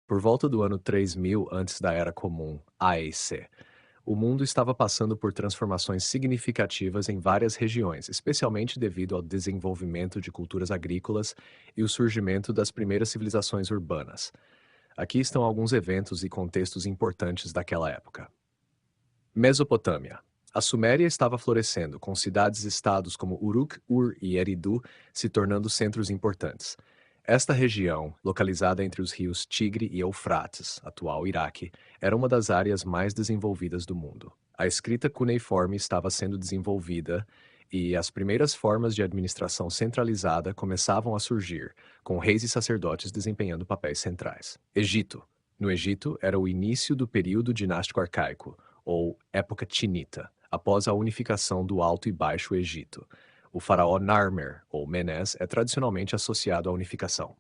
Por volta do ano 3000 antes da Era Comum, AEC, o mundo estava passando por transformações significativas em várias regiões, especialmente devido ao desenvolvimento de culturas agrícolas e o surgimento das primeiras civilizações urbanas. Aqui estão alguns eventos e contextos importantes daquela época. Mesopotâmia. A Suméria estava florescendo, com cidades-estados como Uruk, Ur e Eridu se tornando centros importantes. Esta região, localizada entre os rios Tigre e Eufrates, atual Iraque, era uma das áreas mais desenvolvidas do mundo. A escrita cuneiforme estava sendo desenvolvida e as primeiras formas de administração centralizada começavam a surgir, com reis e sacerdotes desempenhando papéis centrais. Egito. No Egito, era o início do período dinástico arcaico, ou época Tinita, após a unificação do Alto e Baixo Egito. O faraó Narmer, ou Menes, é tradicionalmente associado à unificação.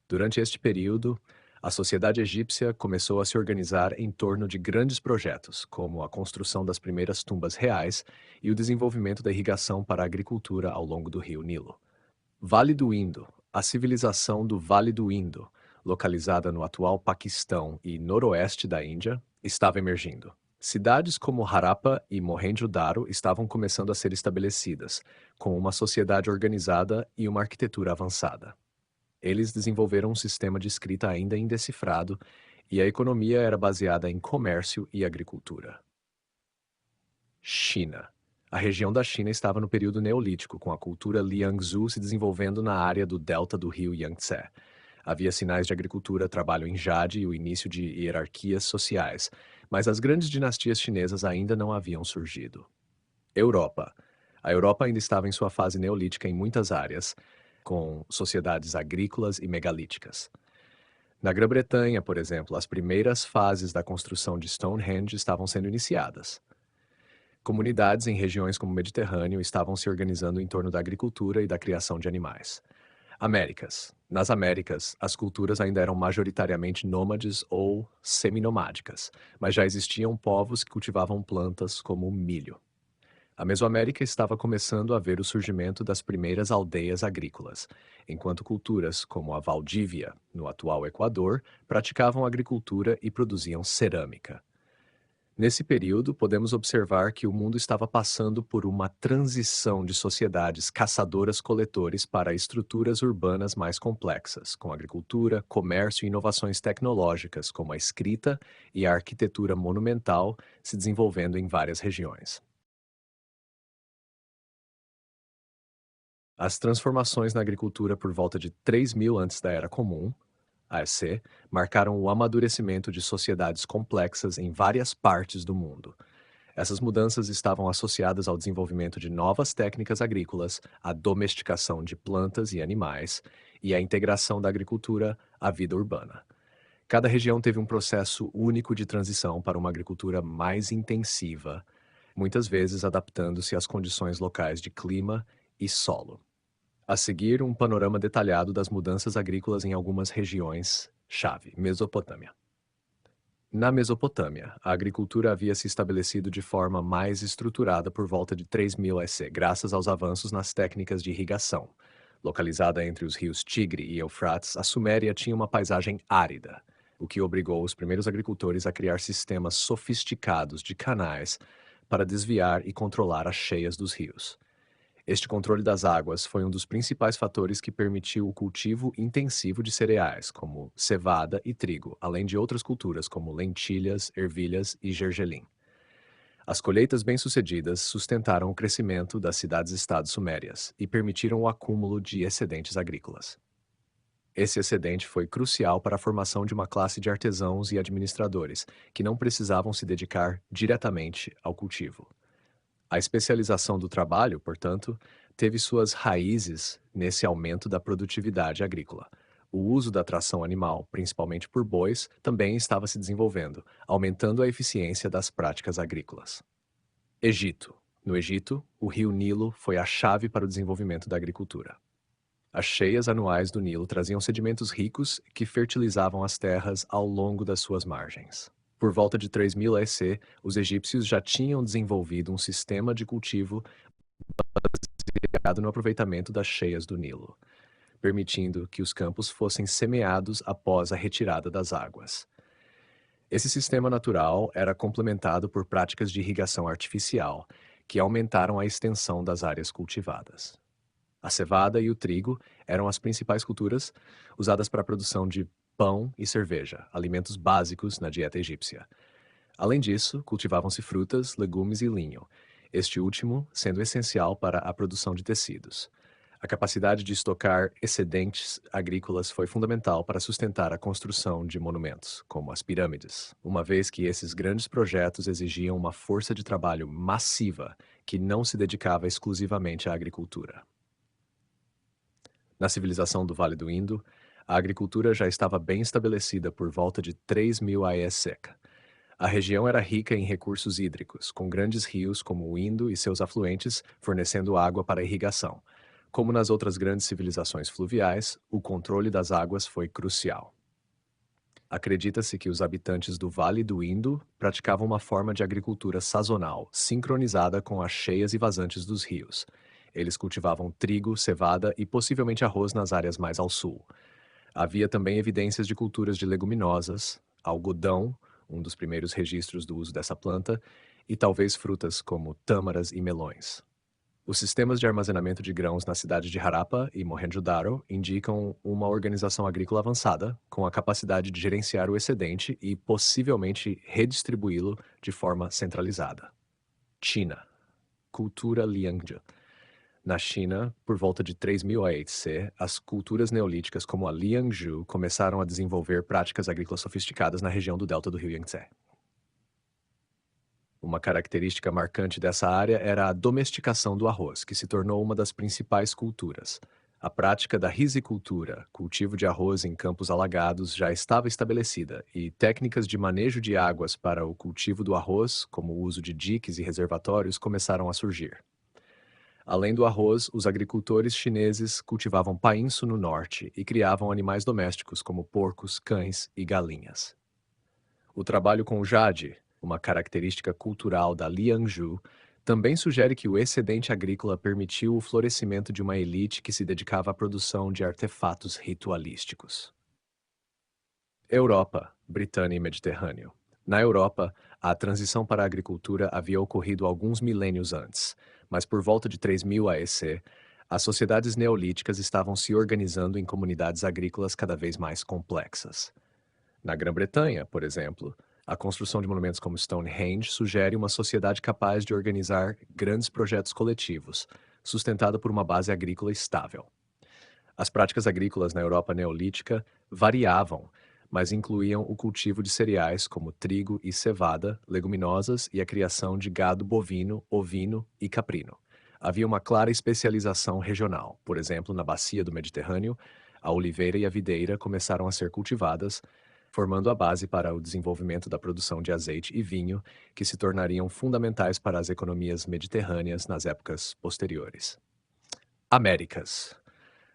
Durante este período, a sociedade egípcia começou a se organizar em torno de grandes projetos, como a construção das primeiras tumbas reais e o desenvolvimento da irrigação para a agricultura ao longo do rio Nilo. Vale do Indo. A civilização do Vale do Indo, localizada no atual Paquistão e noroeste da Índia, estava emergindo. Cidades como Harappa e Mohenjo-Daro estavam começando a ser estabelecidas, com uma sociedade organizada e uma arquitetura avançada. Eles desenvolveram um sistema de escrita ainda indecifrado e a economia era baseada em comércio e agricultura. China. A região da China estava no período neolítico, com a cultura Liangzhu se desenvolvendo na área do delta do rio Yangtze. Havia sinais de agricultura, trabalho em jade e o início de hierarquias sociais, mas as grandes dinastias chinesas ainda não haviam surgido. Europa. A Europa ainda estava em sua fase neolítica em muitas áreas, com sociedades agrícolas e megalíticas. Na Grã-Bretanha, por exemplo, as primeiras fases da construção de Stonehenge estavam sendo iniciadas. Comunidades em regiões como o Mediterrâneo estavam se organizando em torno da agricultura e da criação de animais. Américas. Nas Américas, as culturas ainda eram majoritariamente nômades ou seminomádicas, mas já existiam povos que cultivavam plantas como o milho. A Mesoamérica estava começando a ver o surgimento das primeiras aldeias agrícolas, enquanto culturas como a Valdívia, no atual Equador, praticavam agricultura e produziam cerâmica. Nesse período, podemos observar que o mundo estava passando por uma transição de sociedades caçadoras-coletores para estruturas urbanas mais complexas, com agricultura, comércio e inovações tecnológicas, como a escrita e a arquitetura monumental, se desenvolvendo em várias regiões. As transformações na agricultura por volta de 3000 antes da Era Comum, AEC, marcaram o amadurecimento de sociedades complexas em várias partes do mundo. Essas mudanças estavam associadas ao desenvolvimento de novas técnicas agrícolas, à domesticação de plantas e animais e à integração da agricultura à vida urbana. Cada região teve um processo único de transição para uma agricultura mais intensiva, muitas vezes adaptando-se às condições locais de clima e solo. A seguir, um panorama detalhado das mudanças agrícolas em algumas regiões-chave. Mesopotâmia. Na Mesopotâmia, a agricultura havia se estabelecido de forma mais estruturada por volta de 3000 AC, graças aos avanços nas técnicas de irrigação. Localizada entre os rios Tigre e Eufrates, a Suméria tinha uma paisagem árida, o que obrigou os primeiros agricultores a criar sistemas sofisticados de canais para desviar e controlar as cheias dos rios. Este controle das águas foi um dos principais fatores que permitiu o cultivo intensivo de cereais, como cevada e trigo, além de outras culturas como lentilhas, ervilhas e gergelim. As colheitas bem-sucedidas sustentaram o crescimento das cidades-estados sumérias e permitiram o acúmulo de excedentes agrícolas. Esse excedente foi crucial para a formação de uma classe de artesãos e administradores, que não precisavam se dedicar diretamente ao cultivo. A especialização do trabalho, portanto, teve suas raízes nesse aumento da produtividade agrícola. O uso da tração animal, principalmente por bois, também estava se desenvolvendo, aumentando a eficiência das práticas agrícolas. Egito. No Egito, o rio Nilo foi a chave para o desenvolvimento da agricultura. As cheias anuais do Nilo traziam sedimentos ricos que fertilizavam as terras ao longo das suas margens. Por volta de 3000 AEC, os egípcios já tinham desenvolvido um sistema de cultivo baseado no aproveitamento das cheias do Nilo. permitindo que os campos fossem semeados após a retirada das águas. Esse sistema natural era complementado por práticas de irrigação artificial, que aumentaram a extensão das áreas cultivadas. A cevada e o trigo eram as principais culturas usadas para a produção de pão e cerveja, alimentos básicos na dieta egípcia. Além disso, cultivavam-se frutas, legumes e linho, este último sendo essencial para a produção de tecidos. A capacidade de estocar excedentes agrícolas foi fundamental para sustentar a construção de monumentos, como as pirâmides, uma vez que esses grandes projetos exigiam uma força de trabalho massiva que não se dedicava exclusivamente à agricultura. Na civilização do Vale do Indo, a agricultura já estava bem estabelecida por volta de 3000 AEC. A região era rica em recursos hídricos, com grandes rios como o Indo e seus afluentes fornecendo água para a irrigação. Como nas outras grandes civilizações fluviais, o controle das águas foi crucial. Acredita-se que os habitantes do Vale do Indo praticavam uma forma de agricultura sazonal, sincronizada com as cheias e vazantes dos rios. Eles cultivavam trigo, cevada e possivelmente arroz nas áreas mais ao sul. Havia também evidências de culturas de leguminosas, algodão, um dos primeiros registros do uso dessa planta, e talvez frutas como tâmaras e melões. Os sistemas de armazenamento de grãos na cidade de Harappa e Mohenjo-daro indicam uma organização agrícola avançada, com a capacidade de gerenciar o excedente e possivelmente redistribuí-lo de forma centralizada. China. Cultura Liangzhu. Na China, por volta de 3000 AEC, as culturas neolíticas como a Liangzhu começaram a desenvolver práticas agrícolas sofisticadas na região do delta do rio Yangtze. Uma característica marcante dessa área era a domesticação do arroz, que se tornou uma das principais culturas. A prática da rizicultura, cultivo de arroz em campos alagados, já estava estabelecida, e técnicas de manejo de águas para o cultivo do arroz, como o uso de diques e reservatórios, começaram a surgir. Além do arroz, os agricultores chineses cultivavam painço no norte e criavam animais domésticos como porcos, cães e galinhas. O trabalho com o jade, uma característica cultural da Liangzhu, também sugere que o excedente agrícola permitiu o florescimento de uma elite que se dedicava à produção de artefatos ritualísticos. Europa, Britânia e Mediterrâneo. Na Europa, a transição para a agricultura havia ocorrido alguns milênios antes, mas por volta de 3000 AEC, as sociedades neolíticas estavam se organizando em comunidades agrícolas cada vez mais complexas. Na Grã-Bretanha, por exemplo, a construção de monumentos como Stonehenge sugere uma sociedade capaz de organizar grandes projetos coletivos, sustentada por uma base agrícola estável. As práticas agrícolas na Europa neolítica variavam, mas incluíam o cultivo de cereais como trigo e cevada, leguminosas e a criação de gado bovino, ovino e caprino. Havia uma clara especialização regional. Por exemplo, na bacia do Mediterrâneo, a oliveira e a videira começaram a ser cultivadas, formando a base para o desenvolvimento da produção de azeite e vinho, que se tornariam fundamentais para as economias mediterrâneas nas épocas posteriores. Américas.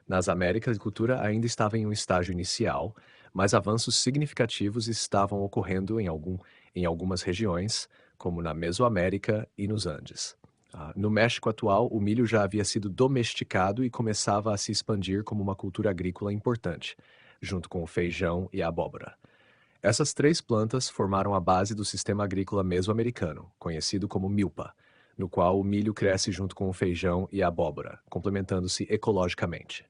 Nas Américas, a cultura ainda estava em um estágio inicial, mas avanços significativos estavam ocorrendo em algumas regiões, como na Mesoamérica e nos Andes. No México atual, o milho já havia sido domesticado e começava a se expandir como uma cultura agrícola importante, junto com o feijão e a abóbora. Essas três plantas formaram a base do sistema agrícola mesoamericano, conhecido como milpa, no qual o milho cresce junto com o feijão e a abóbora, complementando-se ecologicamente.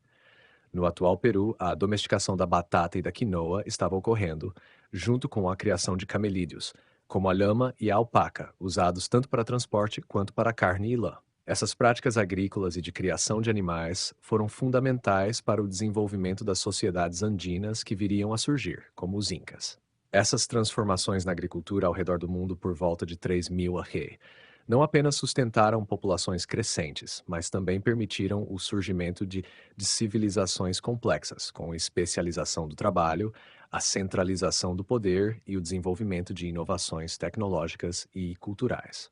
No atual Peru, a domesticação da batata e da quinoa estava ocorrendo, junto com a criação de camelídeos, como a lhama e a alpaca, usados tanto para transporte quanto para carne e lã. Essas práticas agrícolas e de criação de animais foram fundamentais para o desenvolvimento das sociedades andinas que viriam a surgir, como os Incas. Essas transformações na agricultura ao redor do mundo por volta de 3000 AE não apenas sustentaram populações crescentes, mas também permitiram o surgimento de civilizações complexas, com especialização do trabalho, a centralização do poder e o desenvolvimento de inovações tecnológicas e culturais.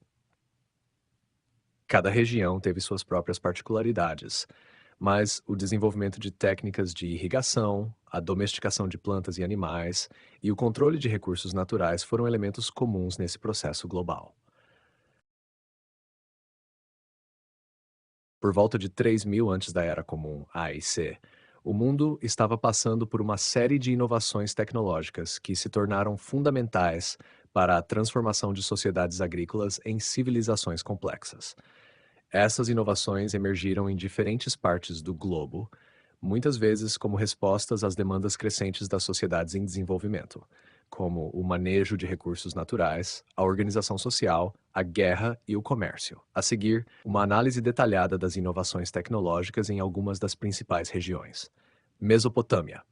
Cada região teve suas próprias particularidades, mas o desenvolvimento de técnicas de irrigação, a domesticação de plantas e animais e o controle de recursos naturais foram elementos comuns nesse processo global. Por volta de 3000 antes da Era Comum, A e C, O mundo estava passando por uma série de inovações tecnológicas que se tornaram fundamentais para a transformação de sociedades agrícolas em civilizações complexas. Essas inovações emergiram em diferentes partes do globo, muitas vezes como respostas às demandas crescentes das sociedades em desenvolvimento, como o manejo de recursos naturais, a organização social, a guerra e o comércio. A seguir, uma análise detalhada das inovações tecnológicas em algumas das principais regiões. Mesopotâmia.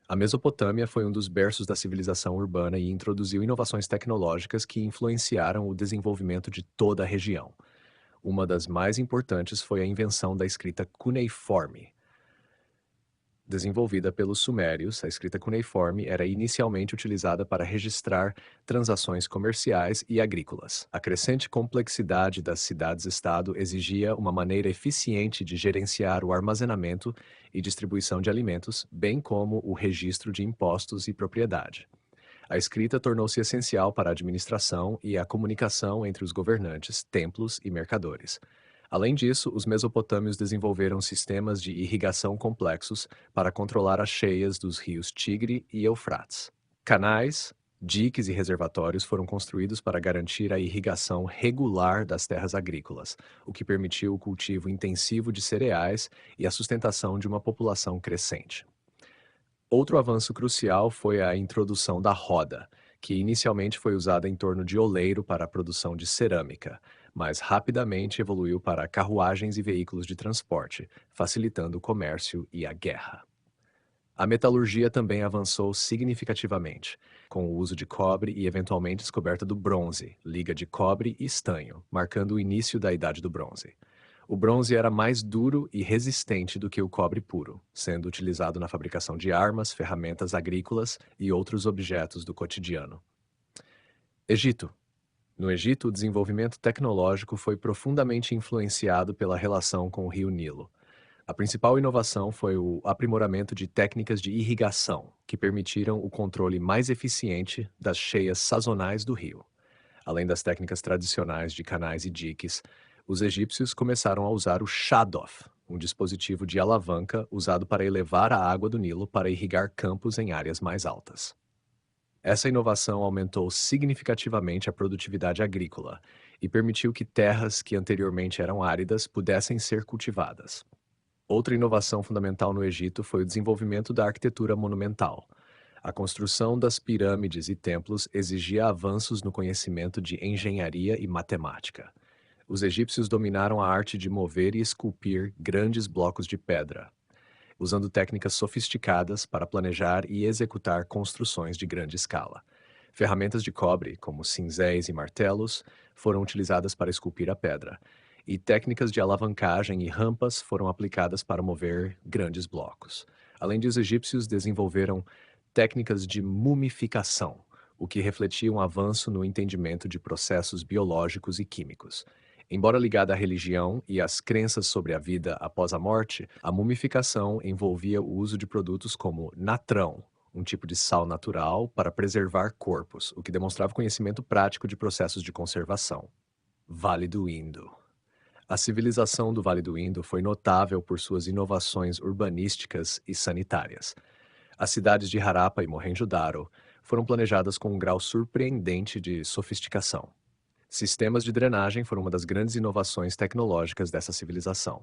A Mesopotâmia foi um dos berços da civilização urbana e introduziu inovações tecnológicas que influenciaram o desenvolvimento de toda a região. Uma das mais importantes foi a invenção da escrita cuneiforme. Desenvolvida pelos sumérios, a escrita cuneiforme era inicialmente utilizada para registrar transações comerciais e agrícolas. A crescente complexidade das cidades-estado exigia uma maneira eficiente de gerenciar o armazenamento e distribuição de alimentos, bem como o registro de impostos e propriedade. A escrita tornou-se essencial para a administração e a comunicação entre os governantes, templos e mercadores. Além disso, os mesopotâmios desenvolveram sistemas de irrigação complexos para controlar as cheias dos rios Tigre e Eufrates. Canais, diques e reservatórios foram construídos para garantir a irrigação regular das terras agrícolas, o que permitiu o cultivo intensivo de cereais e a sustentação de uma população crescente. Outro avanço crucial foi a introdução da roda, que inicialmente foi usada em torno de oleiro para a produção de cerâmica, mas rapidamente evoluiu para carruagens e veículos de transporte, facilitando o comércio e a guerra. A metalurgia também avançou significativamente, com o uso de cobre e eventualmente descoberta do bronze, liga de cobre e estanho, marcando o início da Idade do Bronze. O bronze era mais duro e resistente do que o cobre puro, sendo utilizado na fabricação de armas, ferramentas agrícolas e outros objetos do cotidiano. Egito. No Egito, o desenvolvimento tecnológico foi profundamente influenciado pela relação com o rio Nilo. A principal inovação foi o aprimoramento de técnicas de irrigação, que permitiram o controle mais eficiente das cheias sazonais do rio. Além das técnicas tradicionais de canais e diques, os egípcios começaram a usar o shadoff, um dispositivo de alavanca usado para elevar a água do Nilo para irrigar campos em áreas mais altas. Essa inovação aumentou significativamente a produtividade agrícola e permitiu que terras que anteriormente eram áridas pudessem ser cultivadas. Outra inovação fundamental no Egito foi o desenvolvimento da arquitetura monumental. A construção das pirâmides e templos exigia avanços no conhecimento de engenharia e matemática. Os egípcios dominaram a arte de mover e esculpir grandes blocos de pedra, usando técnicas sofisticadas para planejar e executar construções de grande escala. Ferramentas de cobre, como cinzéis e martelos, foram utilizadas para esculpir a pedra, e técnicas de alavancagem e rampas foram aplicadas para mover grandes blocos. Além disso, os egípcios desenvolveram técnicas de mumificação, o que refletia um avanço no entendimento de processos biológicos e químicos. Embora ligada à religião e às crenças sobre a vida após a morte, a mumificação envolvia o uso de produtos como natrão, um tipo de sal natural para preservar corpos, o que demonstrava conhecimento prático de processos de conservação. Vale do Indo. A civilização do Vale do Indo foi notável por suas inovações urbanísticas e sanitárias. As cidades de Harappa e Mohenjo-Daro foram planejadas com um grau surpreendente de sofisticação. Sistemas de drenagem foram uma das grandes inovações tecnológicas dessa civilização.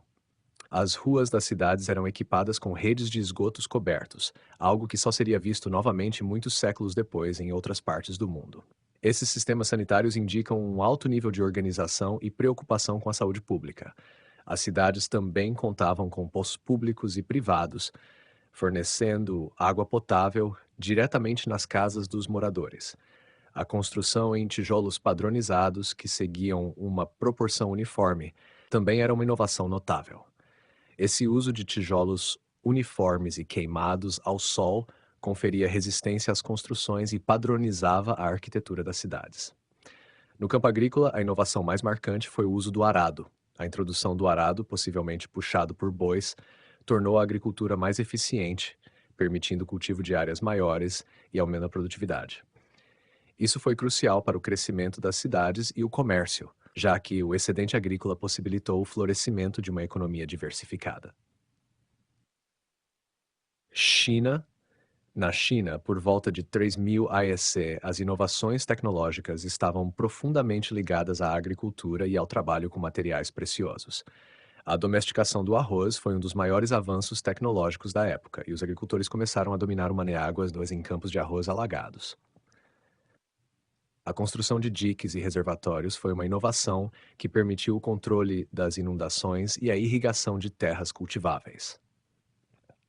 As ruas das cidades eram equipadas com redes de esgotos cobertos, algo que só seria visto novamente muitos séculos depois em outras partes do mundo. Esses sistemas sanitários indicam um alto nível de organização e preocupação com a saúde pública. As cidades também contavam com postos públicos e privados, fornecendo água potável diretamente nas casas dos moradores. A construção em tijolos padronizados, que seguiam uma proporção uniforme, também era uma inovação notável. Esse uso de tijolos uniformes e queimados ao sol conferia resistência às construções e padronizava a arquitetura das cidades. No campo agrícola, a inovação mais marcante foi o uso do arado. A introdução do arado, possivelmente puxado por bois, tornou a agricultura mais eficiente, permitindo o cultivo de áreas maiores e aumentando a produtividade. Isso foi crucial para o crescimento das cidades e o comércio, já que o excedente agrícola possibilitou o florescimento de uma economia diversificada. China. Na China, por volta de 3000 AEC, as inovações tecnológicas estavam profundamente ligadas à agricultura e ao trabalho com materiais preciosos. A domesticação do arroz foi um dos maiores avanços tecnológicos da época, e os agricultores começaram a dominar o manejo em campos de arroz alagados. A construção de diques e reservatórios foi uma inovação que permitiu o controle das inundações e a irrigação de terras cultiváveis.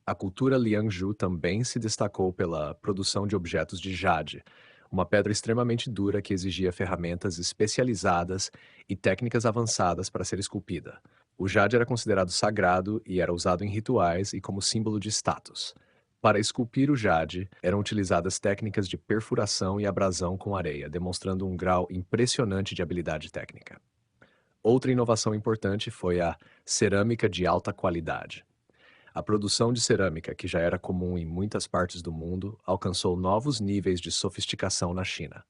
A cultura Liangju também se destacou pela produção de objetos de jade, uma pedra extremamente dura que exigia ferramentas especializadas e técnicas avançadas para ser esculpida. O jade era considerado sagrado e era usado em rituais e como símbolo de status. Para esculpir o jade, eram utilizadas técnicas de perfuração e abrasão com areia, demonstrando um grau impressionante de habilidade técnica. Outra inovação importante foi a cerâmica de alta qualidade. A produção de cerâmica, que já era comum em muitas partes do mundo, alcançou novos níveis de sofisticação na China.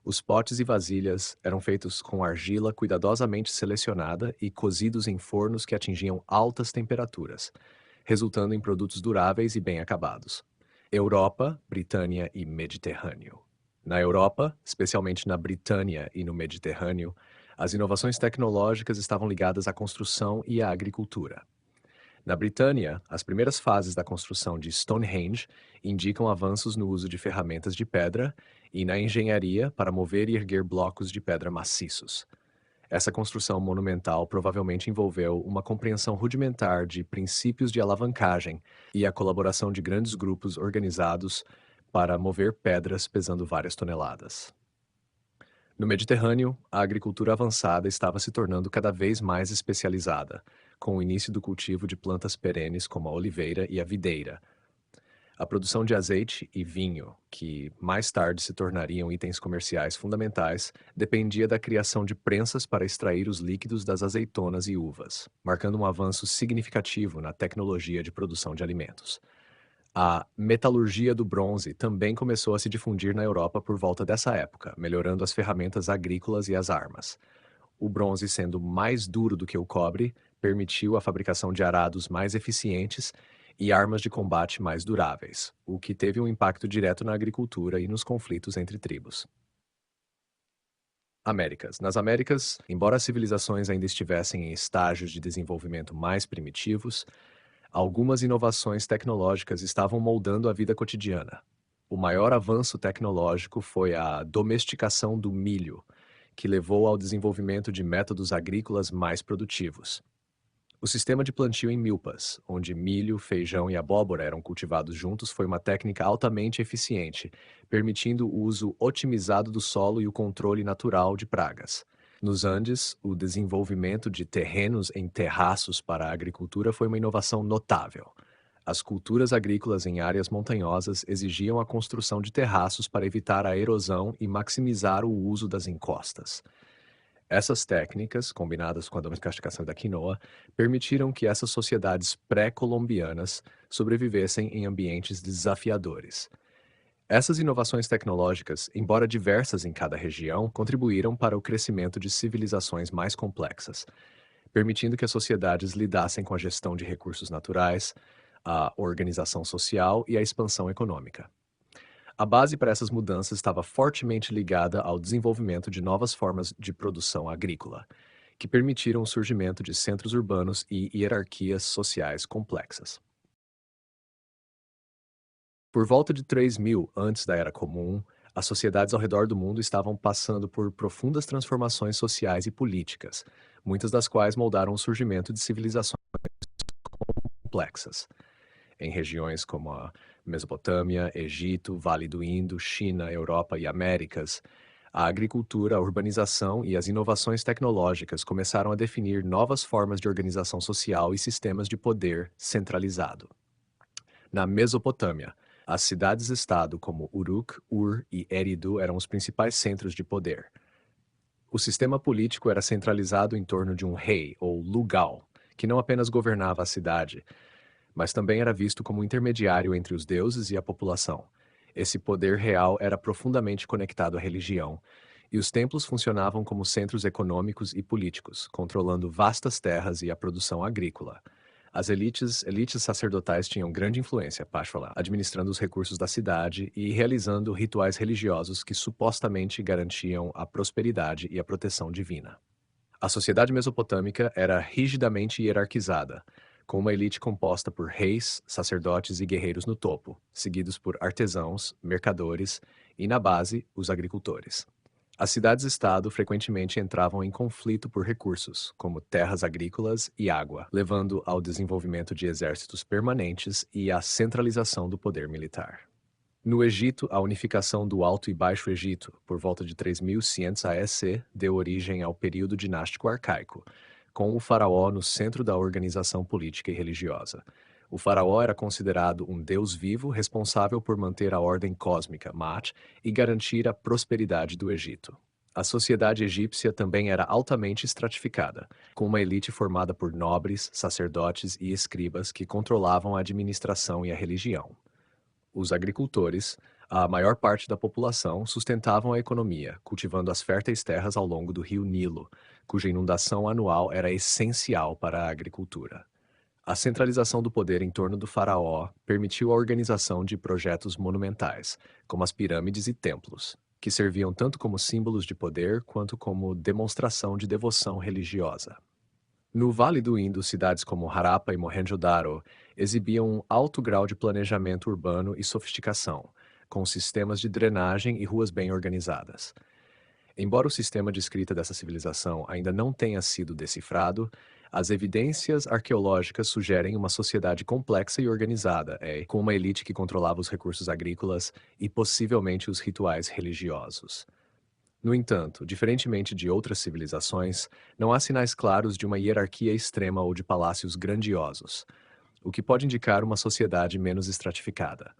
Os potes e vasilhas eram feitos com argila cuidadosamente selecionada e cozidos em fornos que atingiam altas temperaturas, resultando em produtos duráveis e bem acabados. Europa, Britânia e Mediterrâneo. Na Europa, especialmente na Britânia e no Mediterrâneo, as inovações tecnológicas estavam ligadas à construção e à agricultura. Na Britânia, as primeiras fases da construção de Stonehenge indicam avanços no uso de ferramentas de pedra e na engenharia para mover e erguer blocos de pedra maciços. Essa construção monumental provavelmente envolveu uma compreensão rudimentar de princípios de alavancagem e a colaboração de grandes grupos organizados para mover pedras pesando várias toneladas. No Mediterrâneo, a agricultura avançada estava se tornando cada vez mais especializada, com o início do cultivo de plantas perenes como a oliveira e a videira. A produção de azeite e vinho, que mais tarde se tornariam itens comerciais fundamentais, dependia da criação de prensas para extrair os líquidos das azeitonas e uvas, marcando um avanço significativo na tecnologia de produção de alimentos. A metalurgia do bronze também começou a se difundir na Europa por volta dessa época, melhorando as ferramentas agrícolas e as armas. O bronze, sendo mais duro do que o cobre, permitiu a fabricação de arados mais eficientes e armas de combate mais duráveis, o que teve um impacto direto na agricultura e nos conflitos entre tribos. Américas. Nas Américas, embora as civilizações ainda estivessem em estágios de desenvolvimento mais primitivos, algumas inovações tecnológicas estavam moldando a vida cotidiana. O maior avanço tecnológico foi a domesticação do milho, que levou ao desenvolvimento de métodos agrícolas mais produtivos. O sistema de plantio em milpas, onde milho, feijão e abóbora eram cultivados juntos, foi uma técnica altamente eficiente, permitindo o uso otimizado do solo e o controle natural de pragas. Nos Andes, o desenvolvimento de terrenos em terraços para a agricultura foi uma inovação notável. As culturas agrícolas em áreas montanhosas exigiam a construção de terraços para evitar a erosão e maximizar o uso das encostas. Essas técnicas, combinadas com a domesticação da quinoa, permitiram que essas sociedades pré-colombianas sobrevivessem em ambientes desafiadores. Essas inovações tecnológicas, embora diversas em cada região, contribuíram para o crescimento de civilizações mais complexas, permitindo que as sociedades lidassem com a gestão de recursos naturais, a organização social e a expansão econômica. A base para essas mudanças estava fortemente ligada ao desenvolvimento de novas formas de produção agrícola, que permitiram o surgimento de centros urbanos e hierarquias sociais complexas. Por volta de 3000 antes da Era Comum, as sociedades ao redor do mundo estavam passando por profundas transformações sociais e políticas, muitas das quais moldaram o surgimento de civilizações complexas. Em regiões como a Mesopotâmia, Egito, Vale do Indo, China, Europa e Américas, a agricultura, a urbanização e as inovações tecnológicas começaram a definir novas formas de organização social e sistemas de poder centralizado. Na Mesopotâmia, as cidades-estado como Uruk, Ur e Eridu eram os principais centros de poder. O sistema político era centralizado em torno de um rei, ou lugal, que não apenas governava a cidade, mas também era visto como intermediário entre os deuses e a população. Esse poder real era profundamente conectado à religião, e os templos funcionavam como centros econômicos e políticos, controlando vastas terras e a produção agrícola. As elites sacerdotais tinham grande influência, Pashwala, administrando os recursos da cidade e realizando rituais religiosos que supostamente garantiam a prosperidade e a proteção divina. A sociedade mesopotâmica era rigidamente hierarquizada, com uma elite composta por reis, sacerdotes e guerreiros no topo, seguidos por artesãos, mercadores e, na base, os agricultores. As cidades-estado frequentemente entravam em conflito por recursos, como terras agrícolas e água, levando ao desenvolvimento de exércitos permanentes e à centralização do poder militar. No Egito, a unificação do Alto e Baixo Egito, por volta de 3500 AEC, deu origem ao período dinástico arcaico, com o faraó no centro da organização política e religiosa. O faraó era considerado um deus vivo responsável por manter a ordem cósmica, Maat, e garantir a prosperidade do Egito. A sociedade egípcia também era altamente estratificada, com uma elite formada por nobres, sacerdotes e escribas que controlavam a administração e a religião. Os agricultores, a maior parte da população, sustentavam a economia, cultivando as férteis terras ao longo do rio Nilo, cuja inundação anual era essencial para a agricultura. A centralização do poder em torno do faraó permitiu a organização de projetos monumentais, como as pirâmides e templos, que serviam tanto como símbolos de poder quanto como demonstração de devoção religiosa. No Vale do Indo, cidades como Harappa e Mohenjo-daro exibiam um alto grau de planejamento urbano e sofisticação, com sistemas de drenagem e ruas bem organizadas. Embora o sistema de escrita dessa civilização ainda não tenha sido decifrado, as evidências arqueológicas sugerem uma sociedade complexa e organizada, com uma elite que controlava os recursos agrícolas e possivelmente os rituais religiosos. No entanto, diferentemente de outras civilizações, não há sinais claros de uma hierarquia extrema ou de palácios grandiosos, o que pode indicar uma sociedade menos estratificada.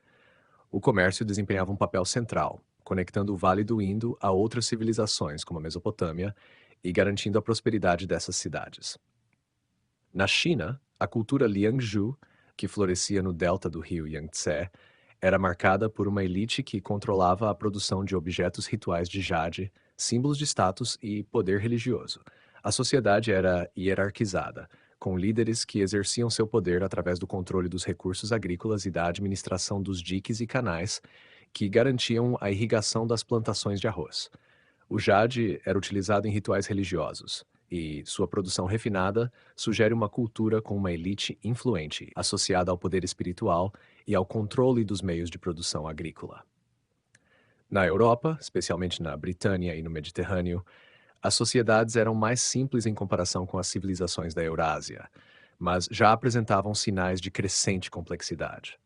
O comércio desempenhava um papel central, conectando o Vale do Indo a outras civilizações, como a Mesopotâmia, e garantindo a prosperidade dessas cidades. Na China, a cultura Liangzhu, que florescia no delta do rio Yangtze, era marcada por uma elite que controlava a produção de objetos rituais de jade, símbolos de status e poder religioso. A sociedade era hierarquizada, com líderes que exerciam seu poder através do controle dos recursos agrícolas e da administração dos diques e canais, que garantiam a irrigação das plantações de arroz. O jade era utilizado em rituais religiosos, e sua produção refinada sugere uma cultura com uma elite influente, associada ao poder espiritual e ao controle dos meios de produção agrícola. Na Europa, especialmente na Britânia e no Mediterrâneo, as sociedades eram mais simples em comparação com as civilizações da Eurásia, mas já apresentavam sinais de crescente complexidade.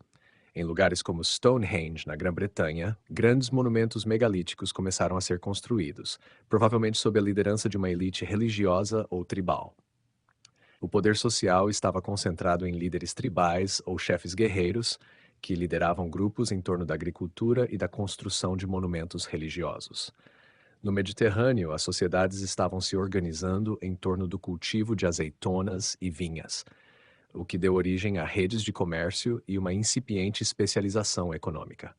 Em lugares como Stonehenge, na Grã-Bretanha, grandes monumentos megalíticos começaram a ser construídos, provavelmente sob a liderança de uma elite religiosa ou tribal. O poder social estava concentrado em líderes tribais ou chefes guerreiros, que lideravam grupos em torno da agricultura e da construção de monumentos religiosos. No Mediterrâneo, as sociedades estavam se organizando em torno do cultivo de azeitonas e vinhas, o que deu origem a redes de comércio e uma incipiente especialização econômica.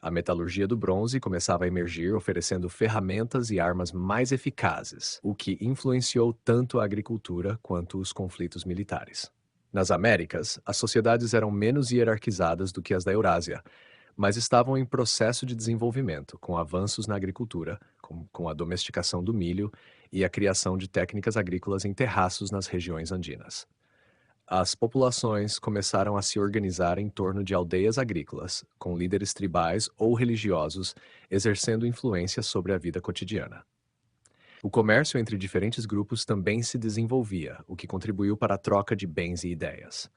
A metalurgia do bronze começava a emergir, oferecendo ferramentas e armas mais eficazes, o que influenciou tanto a agricultura quanto os conflitos militares. Nas Américas, as sociedades eram menos hierarquizadas do que as da Eurásia, mas estavam em processo de desenvolvimento, com avanços na agricultura, com a domesticação do milho e a criação de técnicas agrícolas em terraços nas regiões andinas. As populações começaram a se organizar em torno de aldeias agrícolas, com líderes tribais ou religiosos exercendo influência sobre a vida cotidiana. O comércio entre diferentes grupos também se desenvolvia, o que contribuiu para a troca de bens e ideias.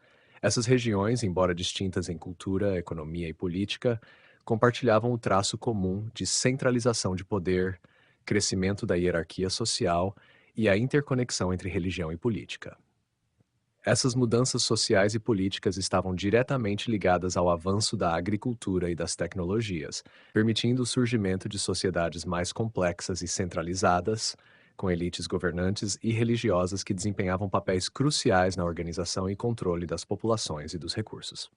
Essas regiões, embora distintas em cultura, economia e política, compartilhavam o traço comum de centralização de poder, crescimento da hierarquia social e a interconexão entre religião e política. Essas mudanças sociais e políticas estavam diretamente ligadas ao avanço da agricultura e das tecnologias, permitindo o surgimento de sociedades mais complexas e centralizadas, com elites governantes e religiosas que desempenhavam papéis cruciais na organização e controle das populações e dos recursos.